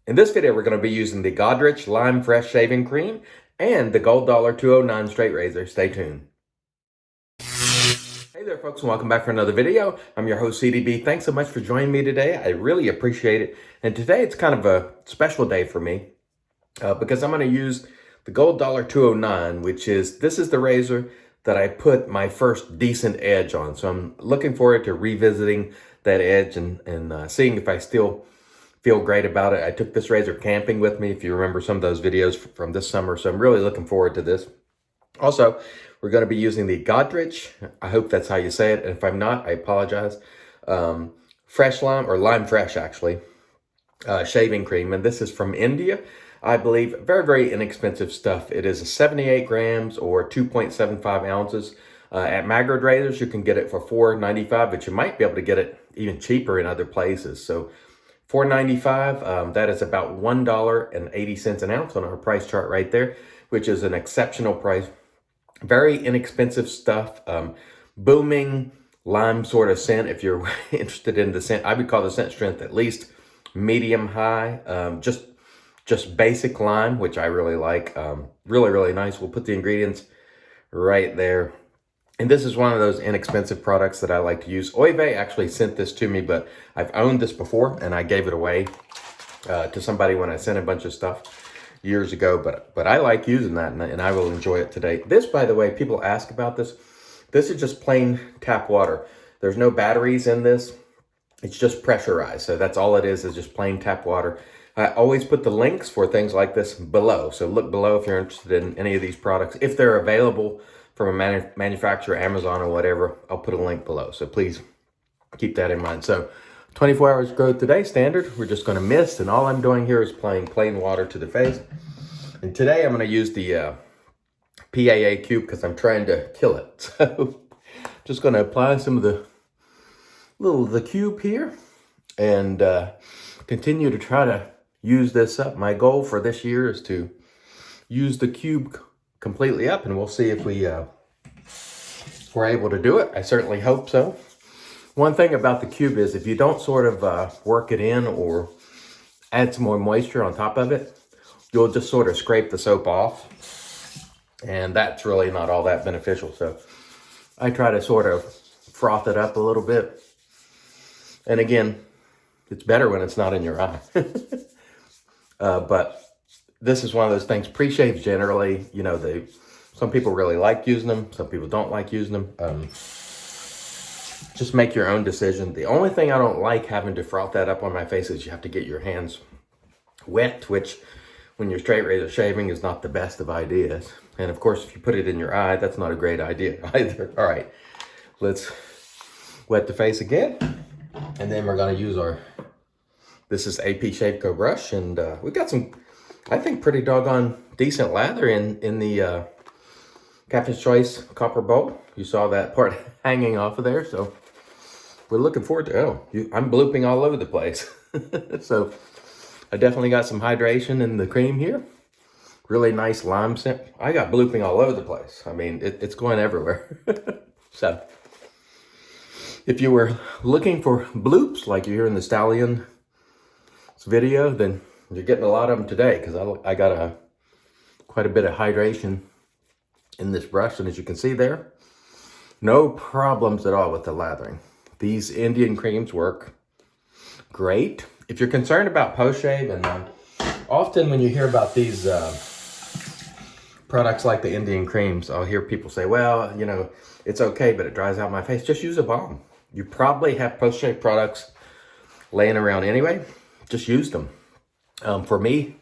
In this video, we're going to be using the Godrej Lime Fresh Shaving Cream and the Gold Dollar 209 Straight Razor. Stay tuned. Hey there, folks, and welcome back for another video. I'm your host, CDB. Thanks so much for joining me today. I really appreciate it. And today, it's kind of a special day for me because I'm going to use the Gold Dollar 209, this is the razor that I put my first decent edge on. So I'm looking forward to revisiting that edge and seeing if I still feel great about it. I took this razor camping with me, if you remember some of those videos from this summer. So I'm really looking forward to this. Also, we're going to be using the Godrej. I hope that's how you say it. And if I'm not, I apologize. Fresh lime, or lime fresh actually, shaving cream. And this is from India. I believe very, very inexpensive stuff. It is 78 grams or 2.75 ounces. At Godrej razors, you can get it for $4.95, but you might be able to get it even cheaper in other places. So $4.95, that is about $1.80 an ounce on our price chart right there, which is an exceptional price. Very inexpensive stuff. Booming lime sort of scent. If you're interested in the scent, I would call the scent strength at least medium high. Just basic lime, which I really like. Really, really nice. We'll put the ingredients right there. And this is one of those inexpensive products that I like to use. Oive actually sent this to me, but I've owned this before and I gave it away to somebody when I sent a bunch of stuff years ago. But I like using that and I will enjoy it today. This, by the way, people ask about this. This is just plain tap water. There's no batteries in this. It's just pressurized. So that's all it is just plain tap water. I always put the links for things like this below. So look below if you're interested in any of these products. If they're available from a manufacturer, Amazon or whatever, I'll put a link below. So please keep that in mind. So 24 hours growth today, standard. We're just going to mist. And all I'm doing here is applying plain water to the face. And today I'm going to use the PAA cube because I'm trying to kill it. So just going to apply some of the cube here and continue to try to use this up. My goal for this year is to use the cube completely up, and we'll see if we're able to do it. I certainly hope so. One thing about the cube is if you don't sort of work it in or add some more moisture on top of it, you'll just sort of scrape the soap off, and that's really not all that beneficial. So I try to sort of froth it up a little bit. And again, it's better when it's not in your eye. But this is one of those things. Pre-shaves generally, you know, some people really like using them. Some people don't like using them. Just make your own decision. The only thing I don't like having to froth that up on my face is you have to get your hands wet, which when you're straight razor shaving is not the best of ideas. And of course, if you put it in your eye, that's not a great idea either. All right, let's wet the face again. And then we're going to use this is APShaveco brush. And we've got some, I think, pretty doggone decent lather in the Captain's Choice copper bowl. You saw that part hanging off of there. So we're looking forward to, I'm blooping all over the place. So I definitely got some hydration in the cream here. Really nice lime scent. I got blooping all over the place. I mean, it's going everywhere. So if you were looking for bloops like you hear in the Stallion's video, then you're getting a lot of them today because I got quite a bit of hydration in this brush. And as you can see there, no problems at all with the lathering. These Indian creams work great. If you're concerned about post-shave, and often when you hear about these products like the Indian creams, I'll hear people say, well, you know, it's okay, but it dries out my face. Just use a balm. You probably have post-shave products laying around anyway. Just use them. For me,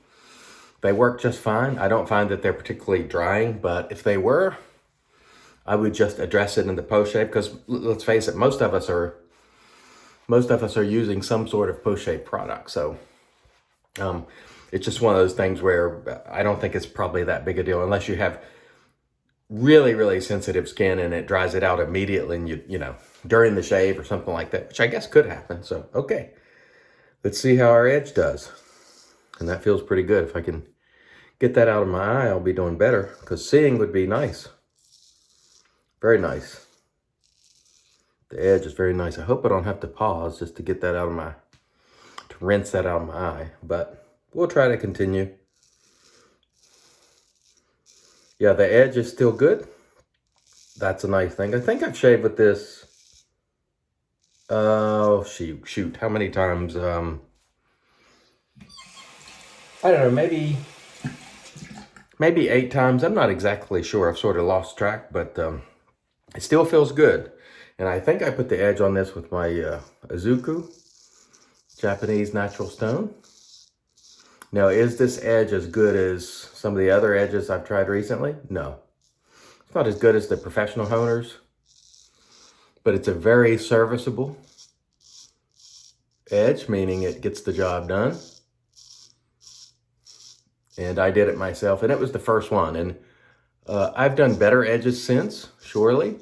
they work just fine. I don't find that they're particularly drying, but if they were, I would just address it in the post-shave because let's face it, most of us are using some sort of post-shave product. So it's just one of those things where I don't think it's probably that big a deal unless you have really, really sensitive skin and it dries it out immediately and you know, during the shave or something like that, which I guess could happen. So, okay, let's see how our edge does. And that feels pretty good. If I can get that out of my eye, I'll be doing better because seeing would be nice. Very nice. The edge is very nice. I hope I don't have to pause just to get that out of to rinse that out of my eye. But we'll try to continue. Yeah, the edge is still good. That's a nice thing. I think I've shaved with this, oh, shoot, how many times? I don't know, maybe 8 times. I'm not exactly sure. I've sort of lost track, but it still feels good. And I think I put the edge on this with my Izuku, Japanese natural stone. Now, is this edge as good as some of the other edges I've tried recently? No. It's not as good as the professional honers, but it's a very serviceable edge, meaning it gets the job done. And I did it myself, and it was the first one. And I've done better edges since, surely.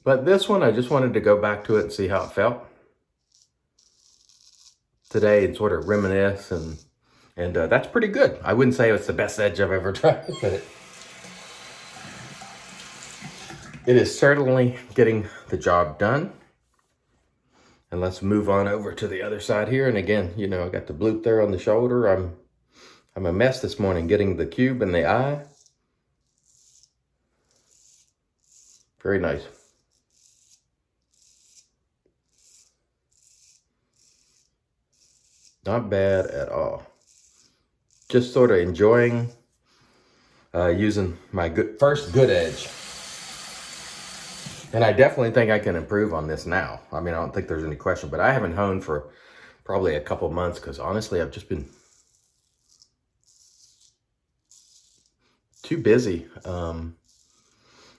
But this one, I just wanted to go back to it and see how it felt today and sort of reminisce. And that's pretty good. I wouldn't say it's the best edge I've ever tried, but it is certainly getting the job done. And let's move on over to the other side here. And again, you know, I got the bloop there on the shoulder. I'm a mess this morning getting the cube in the eye. Very nice. Not bad at all. Just sort of enjoying using my first good edge. And I definitely think I can improve on this now. I mean, I don't think there's any question, but I haven't honed for probably a couple months because honestly, I've just been too busy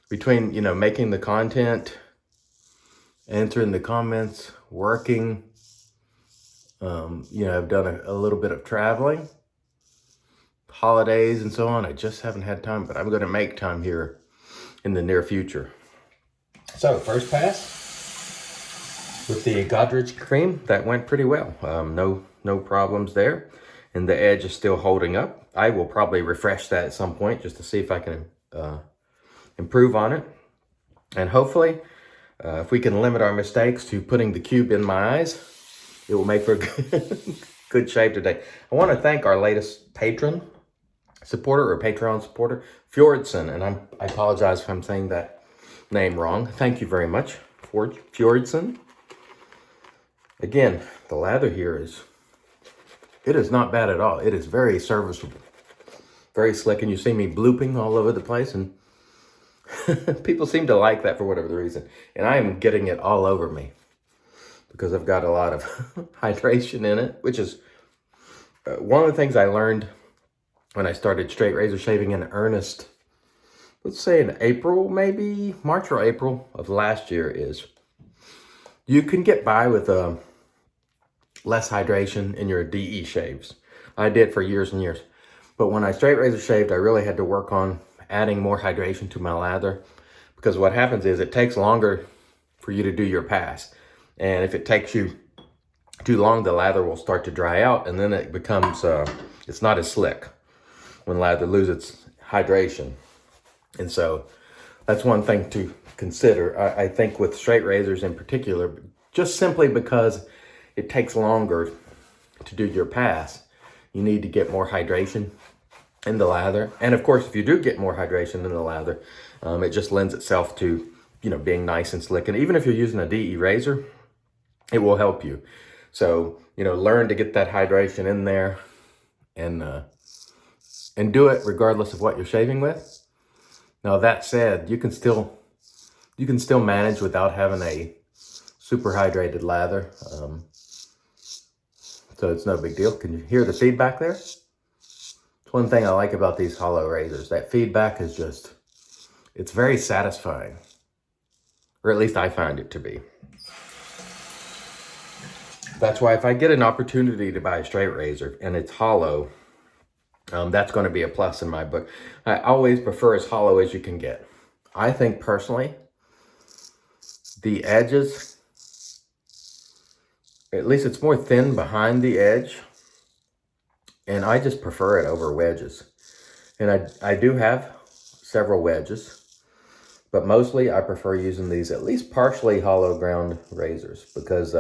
between, you know, making the content, answering the comments, working. You know, I've done a little bit of traveling, holidays and so on. I just haven't had time, but I'm going to make time here in the near future. So first pass with the Godrej cream, that went pretty well. No problems there. And the edge is still holding up. I will probably refresh that at some point just to see if I can improve on it. And hopefully, if we can limit our mistakes to putting the cube in my eyes, it will make for a good shave today. I want to thank our latest patron supporter or Patreon supporter, Fjordson. And I apologize if I'm saying that name wrong. Thank you very much, Fjordson. Again, the lather here it is not bad at all. It is very serviceable, very slick. And you see me blooping all over the place. And people seem to like that for whatever the reason. And I am getting it all over me because I've got a lot of hydration in it, which is one of the things I learned when I started straight razor shaving in earnest, let's say in April, maybe March or April of last year, is you can get by with less hydration in your DE shaves. I did for years and years. But when I straight razor shaved, I really had to work on adding more hydration to my lather, because what happens is it takes longer for you to do your pass. And if it takes you too long, the lather will start to dry out, and then it becomes, it's not as slick when lather loses its hydration. And so that's one thing to consider. I think with straight razors in particular, just simply because it takes longer to do your pass, you need to get more hydration in the lather. And of course, if you do get more hydration in the lather, it just lends itself to, you know, being nice and slick. And even if you're using a DE razor, it will help you. So, you know, learn to get that hydration in there and do it regardless of what you're shaving with. Now, that said, you can still manage without having a super hydrated lather. So it's no big deal. Can you hear the feedback there? It's one thing I like about these hollow razors. That feedback is just, it's very satisfying. Or at least I find it to be. That's why if I get an opportunity to buy a straight razor and it's hollow, that's going to be a plus in my book. I always prefer as hollow as you can get. I think personally, the edges, at least it's more thin behind the edge, and I just prefer it over wedges. And I do have several wedges, but mostly I prefer using these at least partially hollow ground razors because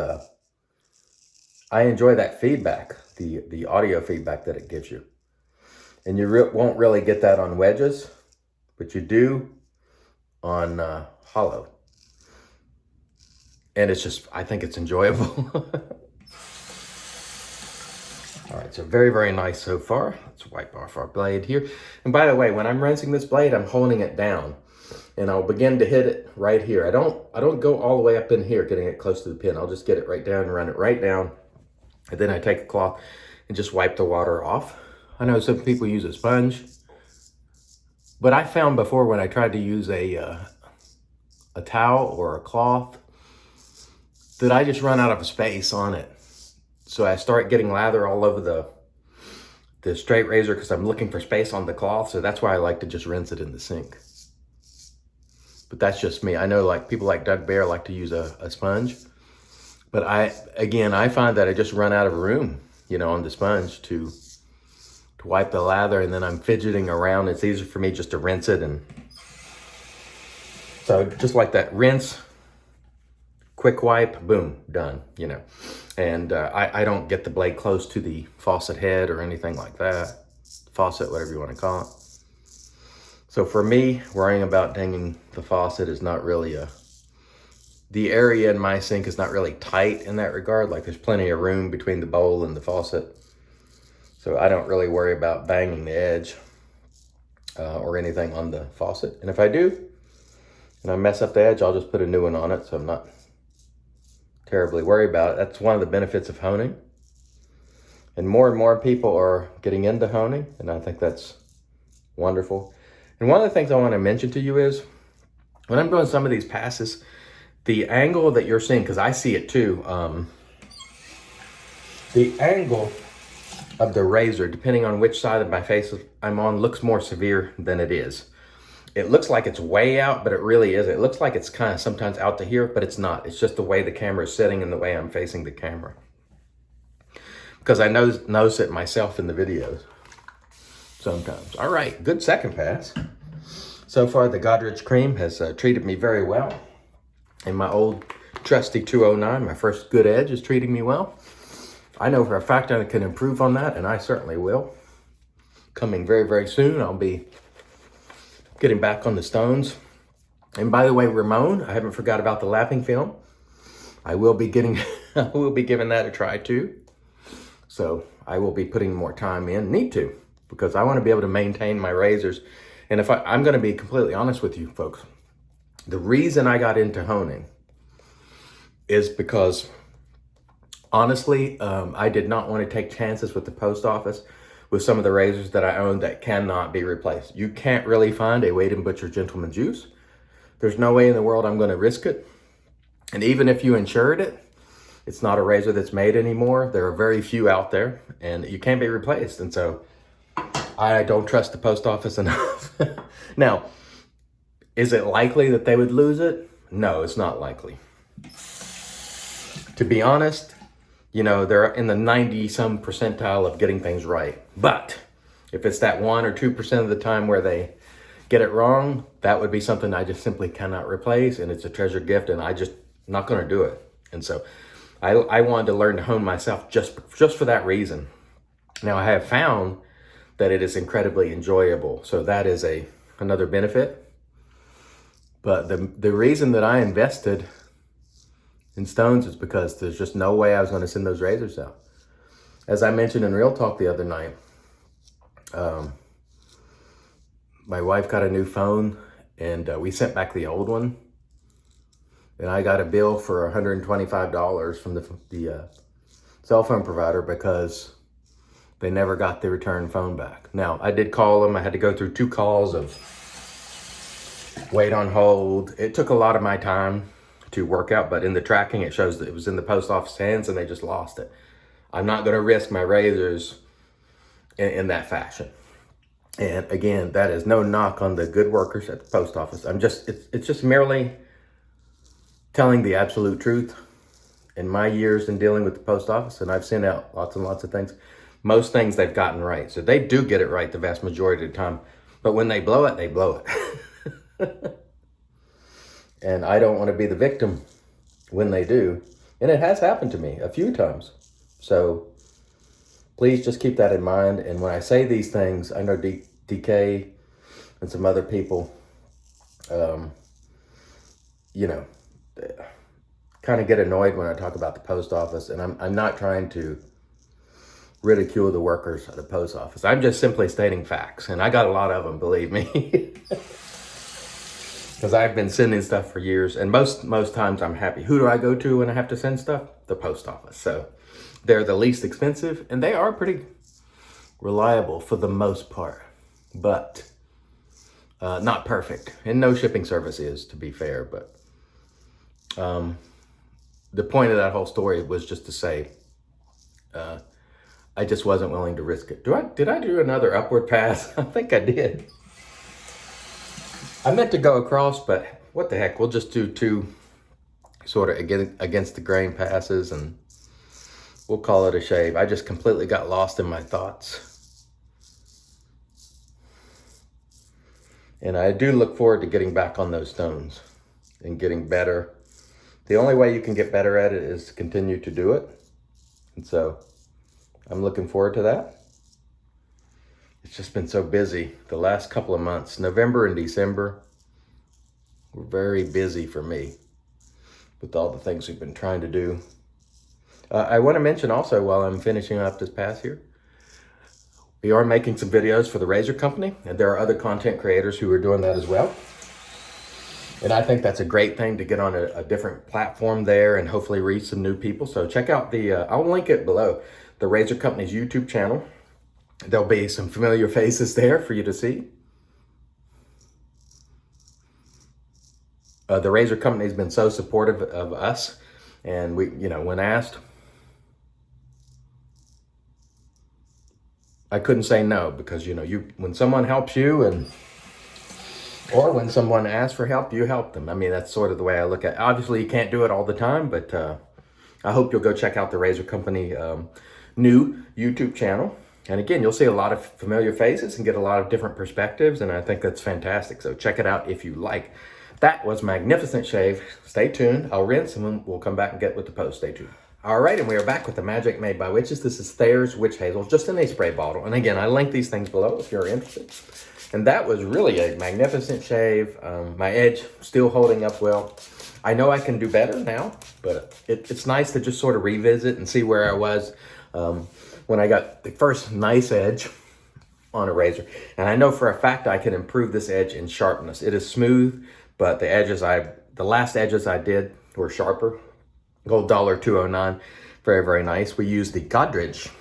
I enjoy that feedback. the audio feedback that it gives you. And you won't really get that on wedges, but you do on hollow. And it's just, I think it's enjoyable. All right, so very, very nice so far. Let's wipe off our blade here. And by the way, when I'm rinsing this blade, I'm holding it down. And I'll begin to hit it right here. I don't go all the way up in here, getting it close to the pin. I'll just get it right down and run it right down. And then I take a cloth and just wipe the water off. I know some people use a sponge, but I found before when I tried to use a towel or a cloth that I just run out of space on it. So I start getting lather all over the straight razor because I'm looking for space on the cloth. So that's why I like to just rinse it in the sink. But that's just me. I know like people like Doug Bear like to use a sponge. But I find that I just run out of room, you know, on the sponge to wipe the lather, and then I'm fidgeting around. It's easier for me just to rinse it. And so just like that, rinse, quick wipe, boom, done, you know. And I don't get the blade close to the faucet head or anything like that. Faucet, whatever you want to call it. So for me, worrying about dinging the faucet is not really the area in my sink is not really tight in that regard. Like there's plenty of room between the bowl and the faucet. So I don't really worry about banging the edge or anything on the faucet. And if I do, and I mess up the edge, I'll just put a new one on it. So I'm not terribly worried about it. That's one of the benefits of honing. And more people are getting into honing. And I think that's wonderful. And one of the things I want to mention to you is when I'm doing some of these passes, the angle that you're seeing, because I see it too, the angle of the razor, depending on which side of my face I'm on, looks more severe than it is. It looks like it's way out, but it really isn't. It looks like it's kind of sometimes out to here, but it's not. It's just the way the camera is sitting and the way I'm facing the camera. Because I notice it myself in the videos sometimes. All right, good second pass. So far, the Godrej cream has treated me very well. And my old trusty 209, my first good edge, is treating me well. I know for a fact I can improve on that, and I certainly will. Coming very, very soon, I'll be getting back on the stones. And by the way, Ramon, I haven't forgot about the lapping film. I will be giving that a try too. So I will be putting more time in, need to, because I want to be able to maintain my razors. And if I'm going to be completely honest with you folks, the reason I got into honing is because honestly, I did not want to take chances with the post office with some of the razors that I own that cannot be replaced. You can't really find a Wade & Butcher Gentleman's Use. There's no way in the world I'm going to risk it. And even if you insured it, it's not a razor that's made anymore. There are very few out there, and you can't be replaced. And so I don't trust the post office enough. Now, is it likely that they would lose it? No, it's not likely. To be honest, you know, they're in the 90-some percentile of getting things right. But if it's that 1 or 2% of the time where they get it wrong, that would be something I just simply cannot replace, and it's a treasure gift, and I just not going to do it. And so I wanted to learn to hone myself just for that reason. Now, I have found that it is incredibly enjoyable. So that is another benefit. But the reason that I invested in stones is because there's just no way I was going to send those razors out. As I mentioned in Real Talk the other night, my wife got a new phone, and we sent back the old one. And I got a bill for $125 from the cell phone provider because they never got the return phone back. Now, I did call them. I had to go through 2 calls of wait on hold. It took a lot of my time to work out, but in the tracking, it shows that it was in the post office hands and they just lost it. I'm not going to risk my razors in that fashion. And again, that is no knock on the good workers at the post office. It's just merely telling the absolute truth. In my years in dealing with the post office, and I've sent out lots and lots of things, most things they've gotten right. So they do get it right the vast majority of the time. But when they blow it, they blow it. And I don't want to be the victim when they do. And it has happened to me a few times. So please just keep that in mind. And when I say these things, I know DK and some other people, you know, kind of get annoyed when I talk about the post office. And I'm not trying to ridicule the workers at the post office. I'm just simply stating facts. And I got a lot of them, believe me. Because I've been sending stuff for years. And most times I'm happy. Who do I go to when I have to send stuff? The post office. So they're the least expensive. And they are pretty reliable for the most part. But not perfect. And no shipping service is, to be fair. But the point of that whole story was just to say, I just wasn't willing to risk it. Did I do another upward pass? I think I did. I meant to go across, but what the heck? We'll just do two sort of against the grain passes and we'll call it a shave. I just completely got lost in my thoughts. And I do look forward to getting back on those stones and getting better. The only way you can get better at it is to continue to do it. And so I'm looking forward to that. It's just been so busy the last couple of months. November and December were very busy for me with all the things we've been trying to do. I want to mention also, while I'm finishing up this pass here, we are making some videos for the razor company, and there are other content creators who are doing that as well. And I think that's a great thing to get on a different platform there and hopefully reach some new people. So check out I'll link it below, the Razor Company's YouTube channel. There'll be some familiar faces there for you to see. The Razor Company has been so supportive of us. And we, when asked, I couldn't say no, because, when someone helps you or when someone asks for help, you help them. I mean, that's sort of the way I look at it. Obviously, you can't do it all the time, but I hope you'll go check out the Razor Company new YouTube channel. And again, you'll see a lot of familiar faces and get a lot of different perspectives, and I think that's fantastic. So check it out if you like. That was Magnificent Shave. Stay tuned. I'll rinse, and then we'll come back and get with the post. Stay tuned. All right, and we are back with the Magic Made by Witches. This is Thayer's Witch Hazel, just in a spray bottle. And again, I link these things below if you're interested. And that was really a magnificent shave. My edge still holding up well. I know I can do better now, but it's nice to just sort of revisit and see where I was when I got the first nice edge on a razor. And I know for a fact I can improve this edge in sharpness. It is smooth, but the last edges I did were sharper. Gold $209, very, very nice. We use the Godrej.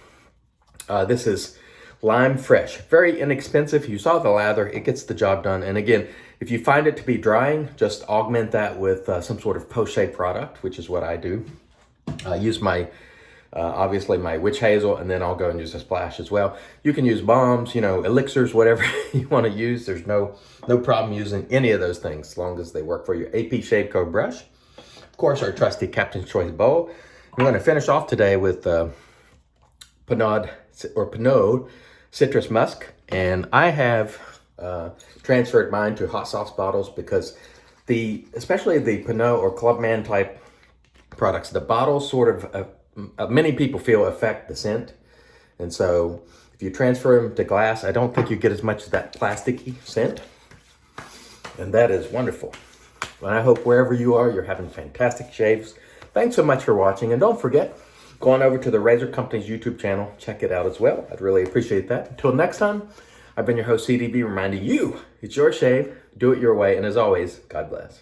This is Lime Fresh, very inexpensive. You saw the lather, it gets the job done. And again, if you find it to be drying, just augment that with some sort of PostShave product, which is what I do. I use obviously my witch hazel, and then I'll go and use a splash as well. You can use bombs, elixirs, whatever you want to use. There's no problem using any of those things as long as they work for you. APShaveco brush. Of course, our trusty Captain's Choice bowl. I'm going to finish off today with Pinaud Citrus Musk, and I have transferred mine to hot sauce bottles because especially the Pinaud or Clubman type products, the bottles sort of, many people feel affect the scent. And so if you transfer them to glass, I don't think you get as much of that plasticky scent. And that is wonderful. And I hope wherever you are, you're having fantastic shaves. Thanks so much for watching. And don't forget, go on over to the Razor Company's YouTube channel. Check it out as well. I'd really appreciate that. Until next time, I've been your host, CDB, reminding you, it's your shave. Do it your way. And as always, God bless.